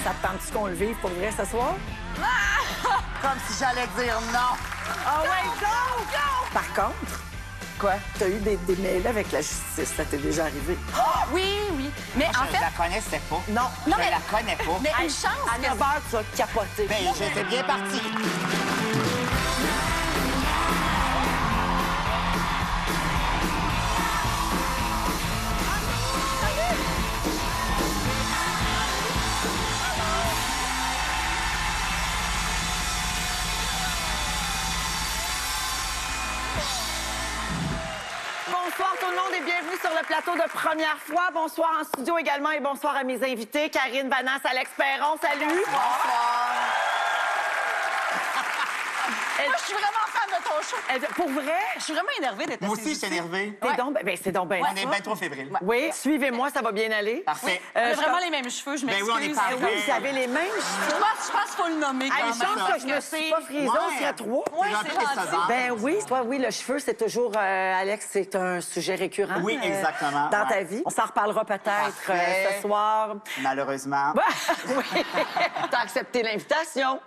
Ça te tente-tu qu'on le vive pour vrai ce soir? Comme si j'allais dire non. Ah ouais, donc! Par contre, Quoi? t'as eu des démêlés avec la justice. Ça t'est déjà arrivé? Oui, oui. Mais en Je fait... la connaissais pas. Non. Non, Je mais- la connais pas. Mais une chance À que... 9 heures, tu vas capoter. Ben, j'étais bien partie. Bonsoir tout le monde et bienvenue sur le plateau de première fois. Bonsoir en studio également et bonsoir à mes invités. Karine Vanasse, Alex Perron, salut! Moi, je suis vraiment fan de ton show. Pour vrai? Je suis vraiment énervée d'être Moi assise aussi, je suis ici. énervée. T'es donc, ben, c'est donc bien On est ça. bien trop fébrile. Oui, suivez-moi, ça va bien aller. Parfait. On a je vraiment pense- les mêmes cheveux, je Ben m'excuse. oui, on est pareil. Oui, vous avez les mêmes cheveux. Je pense qu'il faut le nommer. Ah, quand une même, chance parce que je me suis pas frisée, Ouais. on serait trois. Ouais, C'est un c'est peu gentil. décevant. Ben oui, toi, oui, le cheveu, c'est toujours, Alex, c'est un sujet récurrent. Oui, exactement, dans ouais. ta vie. On s'en reparlera peut-être Parfait. ce soir. Malheureusement. Oui, t'as accepté l'invitation.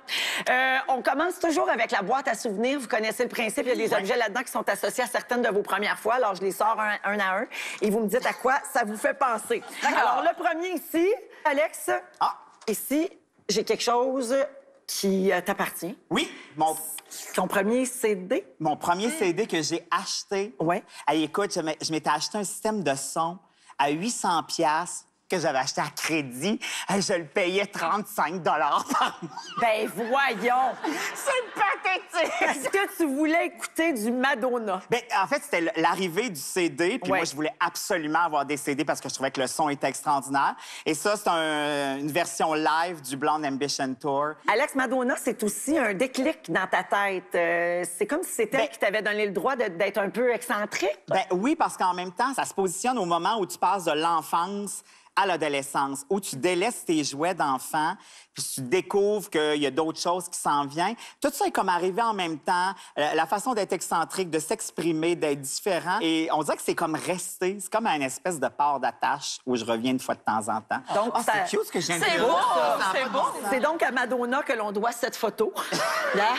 On commence toujours avec la boîte à souvenirs. Vous connaissez le principe. Il y a des objets là-dedans qui sont associés à certaines de vos premières fois. Alors, je les sors un à un et vous me dites à quoi ça vous fait penser. Alors, le premier ici, Alex. Ah. Ici, j'ai quelque chose qui t'appartient. Oui, Ton premier CD. mon premier CD que j'ai acheté. Ouais. Hey, écoute, je m'étais acheté un système de son à 800 $ que j'avais acheté à crédit. Hey, je le payais 35 $ par mois. Ben voyons! C'est pathétique! Est-ce que tu voulais écouter du Madonna? Ben, en fait, c'était l'arrivée du CD. Puis Ouais. moi, je voulais absolument avoir des CD parce que je trouvais que le son était extraordinaire. Et ça, c'est une version live du Blonde Ambition Tour. Alex, Madonna, c'est aussi un déclic dans ta tête. C'est comme si c'était elle Ben- qui t'avait donné le droit d'être un peu excentrique. Ben oui, parce qu'en même temps, ça se positionne au moment où tu passes de l'enfance à l'adolescence, où tu délaisses tes jouets d'enfant, puis tu découvres qu'il y a d'autres choses qui s'en viennent. Tout ça est comme arrivé en même temps. La façon d'être excentrique, de s'exprimer, d'être différent. Et on dirait que c'est comme resté. C'est comme une espèce de port d'attache où je reviens une fois de temps en temps. Donc, ça- c'est cute ce que je viens de C'est dire. beau, Ça n'a c'est pas de beau. bon sens. C'est donc à Madonna que l'on doit cette photo. Là.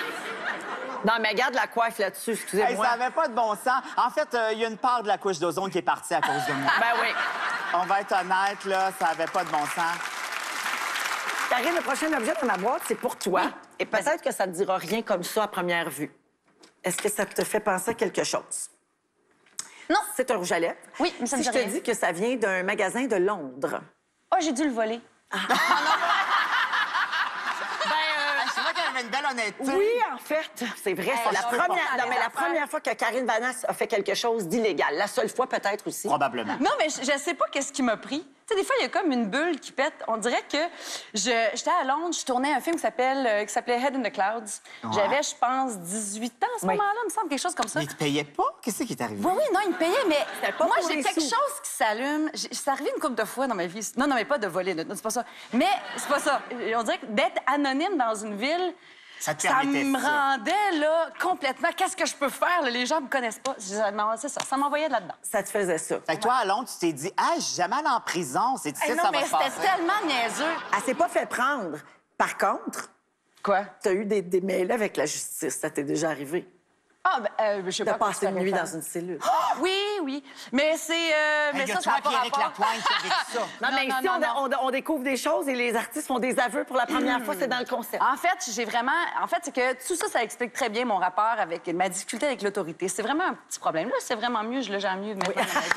Non, mais regarde la coiffe là-dessus, Hey, excusez-moi. ça n'avait pas de bon sens. En fait, il y a une part de la couche d'ozone qui est partie à cause de moi. Ben oui. On va être honnête, là, ça n'avait pas de bon sens. Karine, le prochain objet de ma boîte, c'est pour toi. Et peut-être que ça ne te dira rien comme ça à première vue. Est-ce que ça te fait penser à quelque chose? Non. C'est un rouge à lèvres. Oui, mais ça me Si je dit te rien. dis que ça vient d'un magasin de Londres. Oh, j'ai dû le voler. C'est vrai qu'elle avait une belle honnêteté. Oui, en fait, c'est vrai. C'est la je peux première, pas non, mais la faire. première fois que Karine Vanasse a fait quelque chose d'illégal. La seule fois, peut-être aussi. Probablement. Non, mais je sais pas qu'est-ce qui m'a pris. Tu sais, des fois, il y a comme une bulle qui pète. On dirait que j'étais à Londres, je tournais un film qui s'appelait Head in the Clouds. J'avais, je pense, 18 ans à ce Oui. moment-là, il me semble, quelque chose comme ça. Mais tu payais pas? Qu'est-ce qui est arrivé? Oui, oui, non, il me payait, mais pas moi, pour j'ai les quelque sous. chose qui s'allume. C'est arrivé une couple de fois dans ma vie. Non, non, mais pas de voler, c'est pas ça. Mais c'est pas ça. On dirait que d'être anonyme dans une ville, Ça te ça permettait me ça. rendait, là, complètement. Qu'est-ce que je peux faire? Là? Les gens me connaissent pas. Je disais, non, c'est ça. Ça m'envoyait de là-dedans. Ça te faisait ça. Fait que toi, à Londres, tu t'es dit, ah, j'ai jamais allé en prison. C'est ici Hey, que non, ça mais va se c'était passer. tellement niaiseux. Elle s'est pas fait prendre. Par contre, Quoi? tu as eu des démêlés avec la justice. Ça t'est déjà arrivé. Ah, je sais De pas. passer une nuit dans dans une cellule. Oui, oui. Mais c'est. Mais Hey, ça, ça n'a toi, pas Pierrick rapport. Lapointe, qui a vécu ça. Non, mais non, ici, non, on découvre des choses et les artistes font des aveux pour la première fois. C'est dans le concept. En fait, j'ai vraiment. En fait, c'est que tout ça, ça explique très bien mon rapport avec ma difficulté avec l'autorité. C'est vraiment un petit problème. Là, c'est vraiment mieux. Je le gère mieux maintenant dans ma vie.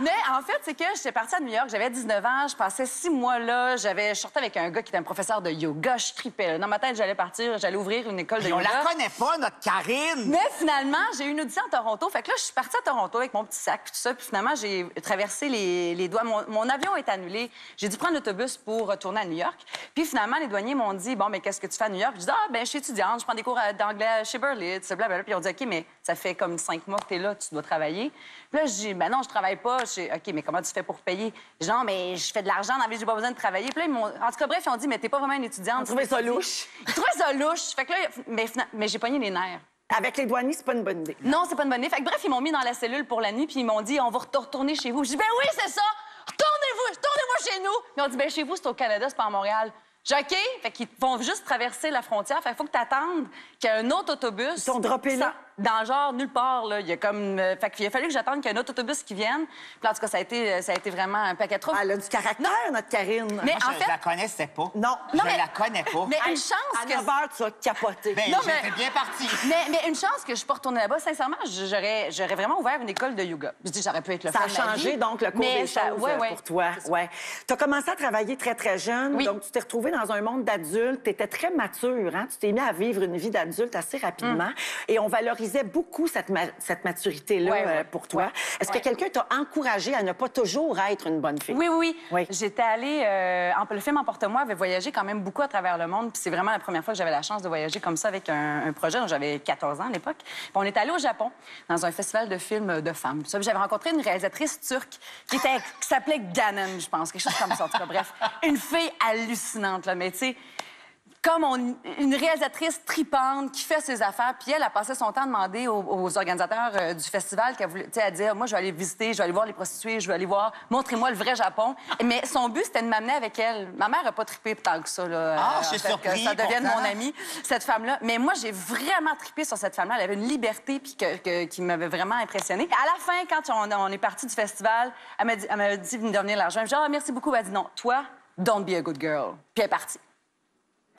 Mais en fait, c'est que j'étais partie à New York, j'avais 19 ans, je passais 6 mois là, je sortais avec un gars qui était un professeur de yoga, je tripais. Dans ma tête, j'allais partir, j'allais ouvrir une école de Puis on yoga. la connaît pas, notre Karine. Mais finalement, j'ai eu une audition à Toronto. Fait que là, je suis partie à Toronto avec mon petit sac puis tout ça. Puis finalement, j'ai traversé les douanes. Mon avion est annulé. J'ai dû prendre l'autobus pour retourner à New York. Puis finalement, les douaniers m'ont dit, bon, mais qu'est-ce que tu fais à New York? Je dis, ah, ben je suis étudiante, je prends des cours d'anglais chez Berlitz, blablabla. Puis ils ont dit, OK, mais ça fait comme 5 mois que tu es là, tu dois travailler. Puis là, je dis, ben non, je travaille pas. OK, mais comment tu fais pour payer? Je dis, non, mais je fais de l'argent dans la vie, j'ai pas besoin de travailler. Puis là, ils m'ont... En tout cas, bref, ils ont dit, mais t'es pas vraiment une étudiante. Ils trouvaient ça louche. Ils trouvaient ça louche. Fait que là, mais j'ai pogné les nerfs. Avec les douaniers, c'est pas une bonne idée. Non, c'est pas une bonne idée. Fait que bref, ils m'ont mis dans la cellule pour la nuit, puis ils m'ont dit, on va retourner chez vous. Je dis, ben oui, c'est ça! Retournez-vous chez nous. Ils ont dit, ben chez vous, c'est au Canada, c'est pas à Montréal. J'ai OK. Fait qu'ils vont juste traverser la frontière. Fait qu'il faut que tu attendes qu'il y ait un autre autobus. Ils sont droppés là? Dans genre nulle part, là. Il y a comme... Fait qu'il a fallu que j'attende qu'il y ait un autre autobus qui vienne. Puis en tout cas, ça a été vraiment un paquet de troubles. Elle a du caractère, notre Karine. Mais Moi, en je fait... la connaissais pas. Non. Je Non, mais- la connais pas. Mais une chance À que... 9 h, tu vas capoter. Ben, Non, mais- j'étais bien partie. Mais une chance que je suis pas retournée là-bas. Sincèrement, j'aurais vraiment ouvert une école de yoga. Je dis, j'aurais pu être le Ça fun a de ma changé, vie, donc, le cours mais des ça- choses ouais, ouais. pour toi. Ouais. Tu as commencé à travailler très, très jeune. Oui. Donc, tu t'es retrouvée dans un monde d'adulte. Tu étais très mature. Hein? Tu t'es mis à vivre une vie d'adulte assez rapidement. Et on valorisait beaucoup cette maturité-là Ouais, ouais. pour toi. Ouais. Est-ce que quelqu'un t'a encouragé à ne pas toujours être une bonne fille? Oui, oui, oui. Oui. J'étais allée... le film Emporte-moi avait voyagé quand même beaucoup à travers le monde. Puis c'est vraiment la première fois que j'avais la chance de voyager comme ça avec un projet. J'avais 14 ans à l'époque. Puis on est allé au Japon dans un festival de films de femmes. Puis j'avais rencontré une réalisatrice turque qui s'appelait Ganen, je pense. Quelque chose comme ça, en tout cas. Bref, une fille hallucinante, là. Mais tu sais... Comme une réalisatrice tripante qui fait ses affaires, puis elle a passé son temps à demander aux organisateurs du festival qu'elle voulait, tu sais, à dire, moi, je vais aller visiter, je vais aller voir les prostituées, je vais aller voir, montrez-moi le vrai Japon. Mais son but, c'était de m'amener avec elle. Ma mère n'a pas trippé tant que ça, là. Ah, je en suis fait, surpris, que ça devienne pourtant. mon amie, cette femme-là. Mais moi, j'ai vraiment trippé sur cette femme-là. Elle avait une liberté, puis qui m'avait vraiment impressionnée. À la fin, quand on est parti du festival, elle m'a dit de me donner l'argent. Je dis, ah, merci beaucoup. Elle a dit, non, toi, don't be a good girl. Puis elle est partie.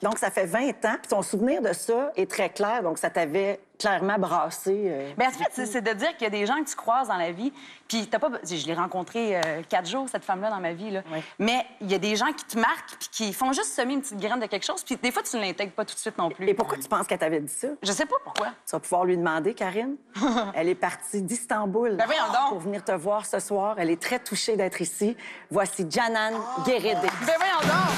Donc, ça fait 20 ans. Puis ton souvenir de ça est très clair. Donc, ça t'avait clairement brassé. Bien, en fait, c'est de dire qu'il y a des gens que tu croises dans la vie, puis t'as pas... Je l'ai rencontré 4 jours, cette femme-là, dans ma vie, là. Oui. Mais il y a des gens qui te marquent, puis qui font juste semer une petite graine de quelque chose, puis des fois, tu ne l'intègres pas tout de suite non plus. Et pourquoi tu penses qu'elle t'avait dit ça? Je sais pas pourquoi. Tu vas pouvoir lui demander, Karine. Elle est partie d'Istanbul Ben voyons donc. pour venir te voir ce soir. Elle est très touchée d'être ici. Voici Janan Guérédé. Ben voyons donc!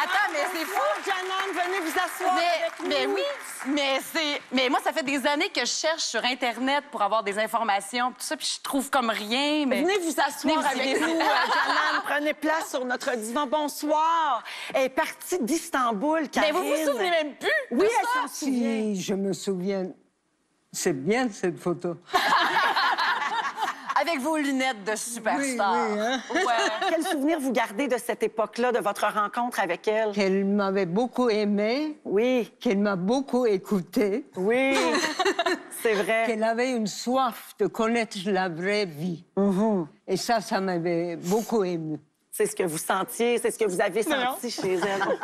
Attends, mais c'est fou! Janan, venez vous asseoir avec nous. Mais oui, mais moi, ça fait des années que je cherche sur Internet pour avoir des informations, tout ça, puis je trouve comme rien, mais... Venez vous asseoir Venez avec vous- nous, Janan. Prenez place sur notre divan. Bonsoir. Elle est partie d'Istanbul, Mais Karine. vous vous souvenez même plus? Oui, de elle ça? s'en souvient. Si je me souviens, c'est bien cette photo. Avec vos lunettes de superstar. Oui, oui, hein? Ouais. Quel souvenir vous gardez de cette époque-là, de votre rencontre avec elle? Qu'elle m'avait beaucoup aimé, Oui, qu'elle m'a beaucoup écouté, oui, c'est vrai. qu'elle avait une soif de connaître la vraie vie. Et ça m'avait beaucoup ému. C'est ce que vous sentiez, c'est ce que vous avez senti chez elle.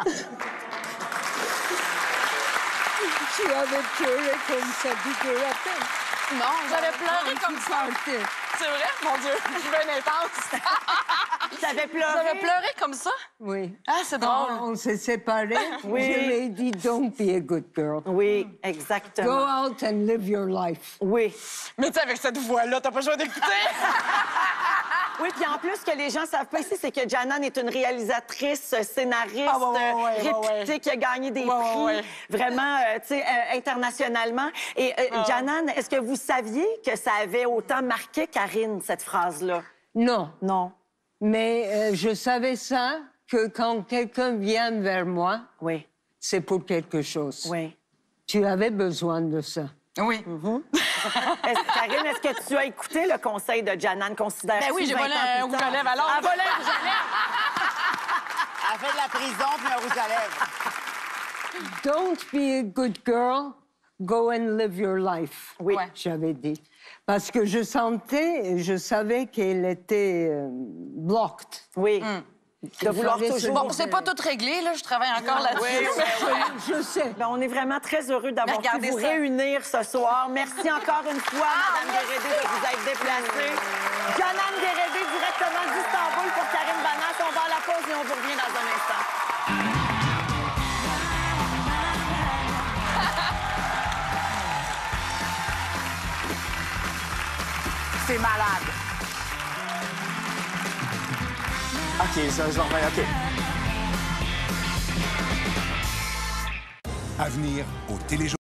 Tu avais pleuré comme ça, tu te rappelles? Non, j'avais pleuré comme ça. Partais. C'est vrai? Mon Dieu, je suis bien intense. T'avais pleuré? J'avais pleuré comme ça? Oui. Ah, c'est Quand drôle. on s'est séparés, Oui. je lui ai dit, don't be a good girl. Oui, Go exactement. out and live your life. Oui. Mais tu sais, avec cette voix-là, t'as pas besoin d'écouter. Oui, puis en plus, ce que les gens savent pas ici, c'est que Janan est une réalisatrice, scénariste, Ah, ouais, réputée, qui a gagné des Ouais, prix, ouais. vraiment, tu sais, internationalement. Et Janan, est-ce que vous saviez que ça avait autant marqué Karine, cette phrase-là? Non. Non. Mais je savais ça, que quand quelqu'un vient vers moi, Oui, c'est pour quelque chose. oui. Tu avais besoin de ça. Oui. Karine, est-ce que tu as écouté le conseil de Janan? Considère Ben oui, j'ai volé un rouge à lèvres à l'autre. Elle a volé un rouge à lèvres. Elle fait de la prison puis un rouge à lèvres. Don't be a good girl, go and live your life. Oui. Ouais. J'avais dit. Parce que je savais qu'elle était blocked. Oui. De vouloir fallait se toujours... Bon, c'est pas tout réglé, là. Je travaille encore là-dessus. Je sais. Ben, on est vraiment très heureux d'avoir pu Regardez vous ça. réunir ce soir. Merci encore une fois, Mme Guérédé, de vous être déplacée. Janan Guérédé, directement d'Istanbul pour Karine Vanasse. On va à la pause et on vous revient dans un instant. C'est malade. OK, je remets, OK. À venir au téléjournal.